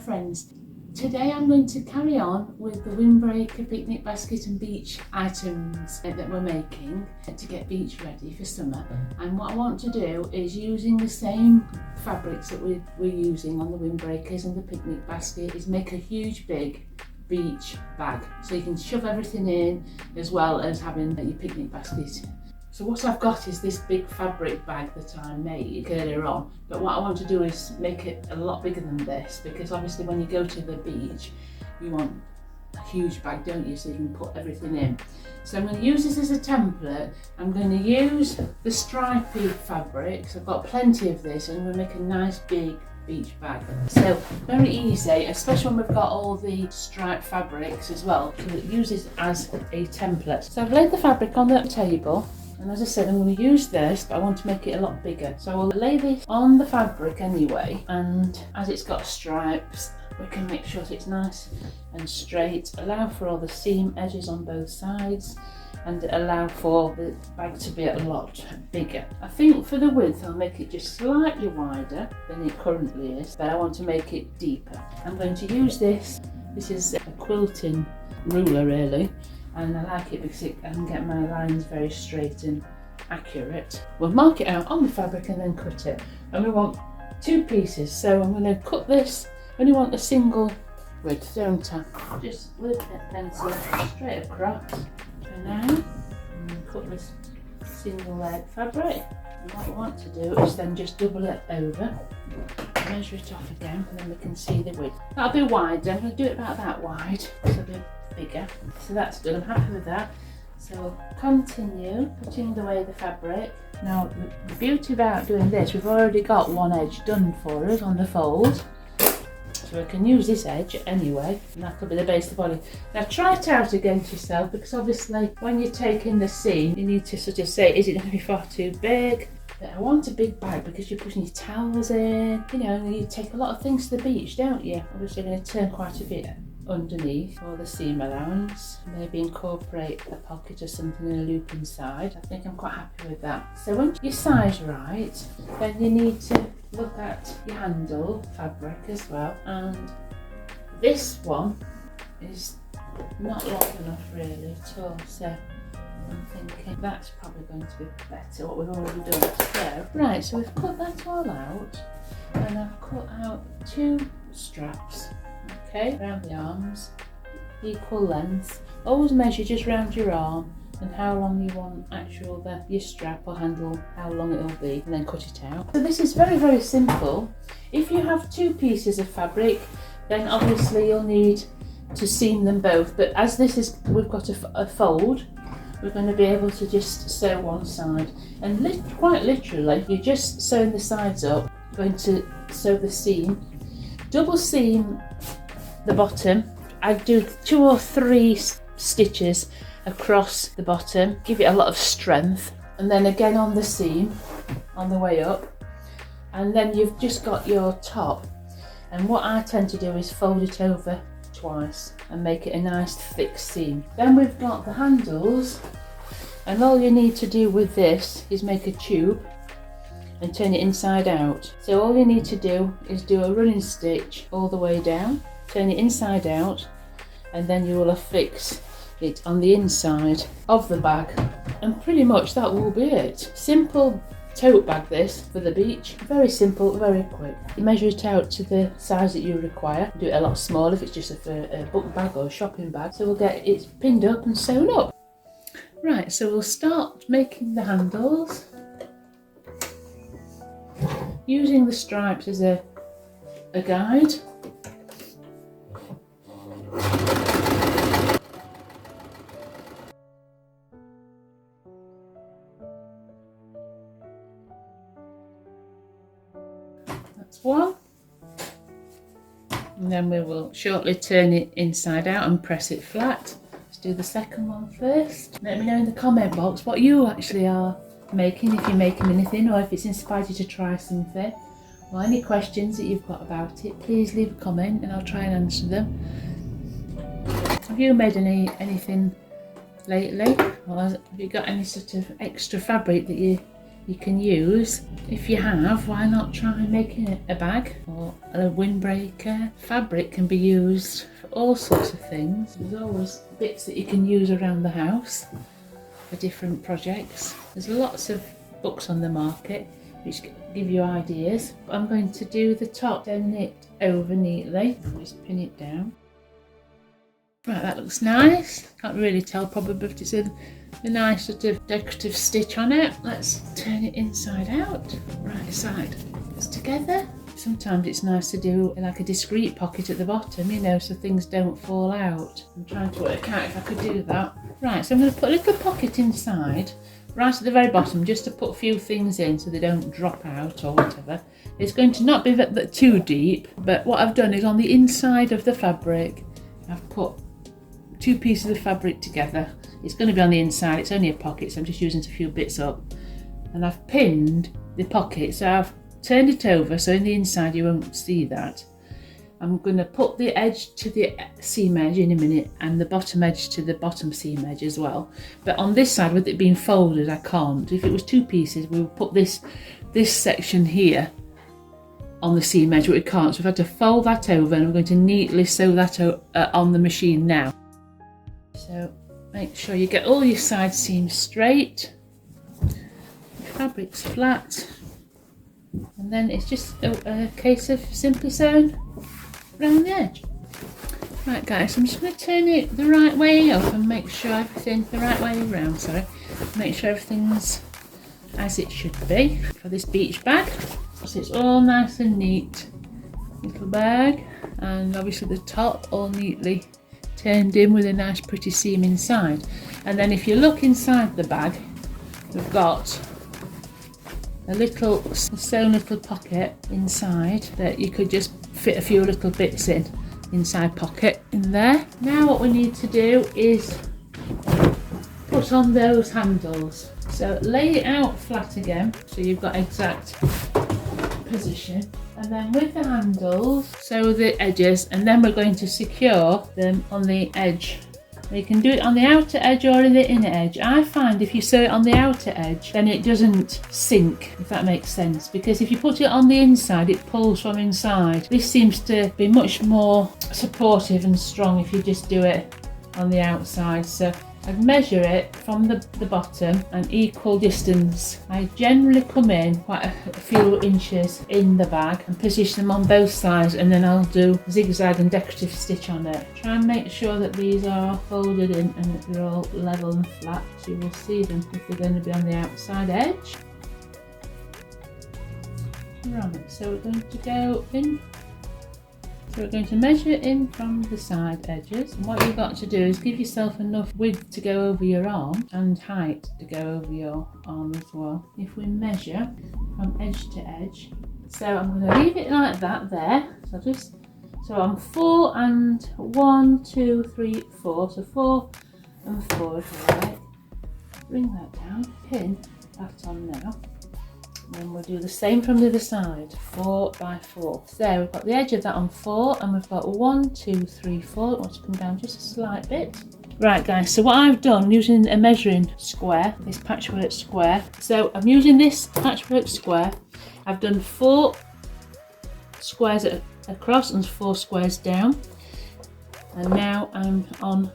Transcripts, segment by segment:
friends. Today I'm going to carry on with the windbreaker, picnic basket and beach items that we're making to get beach ready for summer. And what I want to do is, using the same fabrics that we're using on the windbreakers and the picnic basket, is make a huge big beach bag so you can shove everything in, as well as having your picnic basket. So what I've got is this big fabric bag that I made earlier on, but what I want to do is make it a lot bigger than this, because obviously when you go to the beach you want a huge bag, don't you, so you can put everything in. So I'm going to use this as a template. I'm going to use the stripy fabrics. I've got plenty of this, and we'll make a nice big beach bag. So very easy, especially when we've got all the striped fabrics as well, so it uses as a template. So I've laid the fabric on the table. And as I said, I'm going to use this, but I want to make it a lot bigger. So I'll lay this on the fabric anyway, and as it's got stripes, we can make sure that it's nice and straight, allow for all the seam edges on both sides, and allow for the bag to be a lot bigger. I think for the width I'll make it just slightly wider than it currently is, but I want to make it deeper. I'm going to use this is a quilting ruler really, and I like it because I can get my lines very straight and accurate. We'll mark it out on the fabric and then cut it. And we want 2 pieces, so I'm going to cut this. I only want a single width, don't I? Just with that pencil straight across for now, and cut this single layered fabric. And what we want to do is then just double it over, measure it off again, and then we can see the width. That'll be wide, I'm going to do it about that wide, so it'll be bigger. So that's good, I'm happy with that. So we'll continue putting away the fabric. Now the beauty about doing this, we've already got one edge done for us on the fold, so we can use this edge anyway, and that could be the base of the body. Now try it out against yourself, because obviously when you're taking the seam you need to sort of say, is it going to be far too big? I want a big bag because you're putting your towels in, you know, and you take a lot of things to the beach, don't you? Obviously you're going to turn quite a bit underneath for the seam allowance, maybe incorporate a pocket or something in a loop inside. I think I'm quite happy with that. So once your size right, then you need to look at your handle fabric as well, and this one is not long enough really at all, so I'm thinking that's probably going to be better, what we've already done. So right, so we've cut that all out, and I've cut out 2 straps, okay, around the arms, equal length. Always measure just round your arm and how long you want your strap or handle, how long it'll be, and then cut it out. So this is very, very simple. If you have 2 pieces of fabric, then obviously you'll need to seam them both, but as this is, we've got a fold, we're going to be able to just sew one side, and quite literally you're just sewing the sides up, going to sew the seam, double seam the bottom. I do 2 or 3 stitches across the bottom, give it a lot of strength, and then again on the seam on the way up, and then you've just got your top. And what I tend to do is fold it over twice and make it a nice thick seam. Then we've got the handles, and all you need to do with this is make a tube and turn it inside out. So all you need to do is do a running stitch all the way down, turn it inside out, and then you will affix it on the inside of the bag, and pretty much that will be it. Simple tote bag this for the beach, very simple, very quick. You measure it out to the size that you require, do it a lot smaller if it's just a book bag or a shopping bag, so we'll get it pinned up and sewn up. Right, so we'll start making the handles using the stripes as a guide. That's one. And then we will shortly turn it inside out and press it flat. Let's do the second one first. Let me know in the comment box what you actually are making, if you're making anything, or if it's inspired you to try something, or any questions that you've got about it. Please leave a comment and I'll try and answer them. Have you made anything lately, or have you got any sort of extra fabric that you you can use. If you have, why not try making a bag or a windbreaker? Fabric can be used for all sorts of things. There's always bits that you can use around the house for different projects. There's lots of books on the market which give you ideas. But I'm going to do the top, turn it over neatly and just pin it down. Right, that looks nice. Can't really tell probably, but it's a nice sort of decorative stitch on it. Let's turn it inside out. Right side goes together. Sometimes it's nice to do like a discreet pocket at the bottom, you know, so things don't fall out. I'm trying to work out if I could do that. Right, so I'm going to put a little pocket inside, right at the very bottom, just to put a few things in so they don't drop out or whatever. It's going to not be too deep, but what I've done is on the inside of the fabric, I've put 2 pieces of fabric together. It's going to be on the inside, it's only a pocket, so I'm just using a few bits up. And I've pinned the pocket, so I've turned it over, so in the inside you won't see that. I'm going to put the edge to the seam edge in a minute and the bottom edge to the bottom seam edge as well. But on this side, with it being folded, I can't. If it was 2 pieces, we would put this section here on the seam edge, but we can't. So I've had to fold that over, and I'm going to neatly sew that on the machine now. So make sure you get all your side seams straight, your fabric's flat, and then it's just a case of simply sewing around the edge. Right guys, I'm just going to turn it the right way up and make sure everything, the right way around, sorry, make sure everything's as it should be for this beach bag. So it's all nice and neat, little bag, and obviously the top all neatly turned in with a nice pretty seam inside. And then if you look inside the bag, we've got a little sewn little pocket inside that you could just fit a few little bits in, inside pocket in there. Now what we need to do is put on those handles. So lay it out flat again so you've got exact position, and then with the handles sew the edges, and then we're going to secure them on the edge. You can do it on the outer edge or in the inner edge. I find if you sew it on the outer edge, then it doesn't sink, if that makes sense, because if you put it on the inside, it pulls from inside. This seems to be much more supportive and strong if you just do it on the outside. So I'd measure it from the bottom, an equal distance. I generally come in quite a few inches in the bag and position them on both sides, and then I'll do zigzag and decorative stitch on it. Try and make sure that these are folded in and that they're all level and flat, so you will see them if they're going to be on the outside edge. Right, so we're going to go in. So we're going to measure in from the side edges, and what you've got to do is give yourself enough width to go over your arm and height to go over your arm as well. If we measure from edge to edge, so I'm going to leave it like that there. So I'm 4 and 1, 2, 3, 4. So 4 and 4 if you like. Bring that down, pin that on now. Then we'll do the same from the other side, 4 by 4. So we've got the edge of that on 4, and we've got 1, 2, 3, 4. I want to come down just a slight bit. Right guys, so what I've done using a measuring square, this patchwork square. So I'm using this patchwork square. I've done 4 squares across and 4 squares down. And now I'm on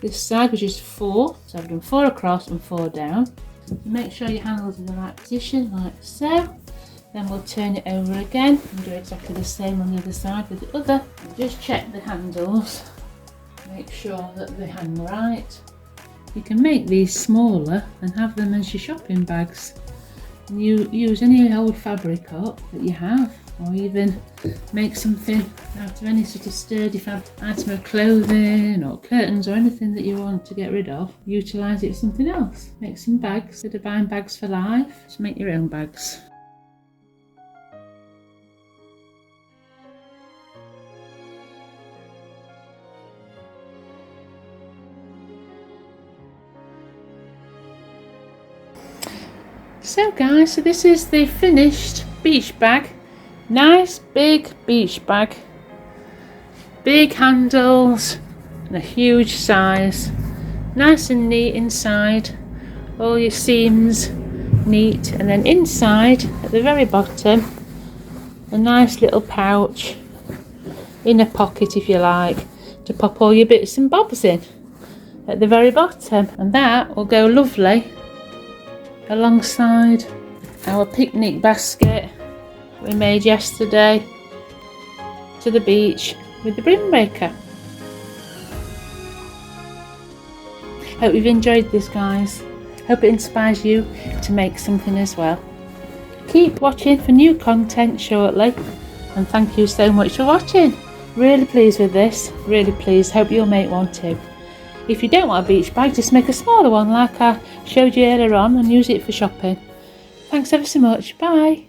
this side, which is 4. So I've done 4 across and 4 down. Make sure your handle's in the right position, like so. Then we'll turn it over again and do exactly the same on the other side with the other. And just check the handles, make sure that they hang right. You can make these smaller and have them as your shopping bags. And you use any old fabric up that you have, or even make something out of any sort of sturdy item of clothing or curtains or anything that you want to get rid of. Utilise it for something else. Make some bags instead of buying bags for life. Just make your own bags. So guys, so this is the finished beach bag. Nice big beach bag, big handles and a huge size, nice and neat inside, all your seams neat. And then inside, at the very bottom, a nice little pouch, in a pocket if you like, to pop all your bits and bobs in at the very bottom. And that will go lovely alongside our picnic basket we made yesterday to the beach with the windbreaker. Hope you've enjoyed this, guys. Hope it inspires you to make something as well. Keep watching for new content shortly, and thank you so much for watching. Really pleased with this, really pleased. Hope you'll make one too. If you don't want a beach bag, just make a smaller one like I showed you earlier on and use it for shopping. Thanks ever so much. Bye.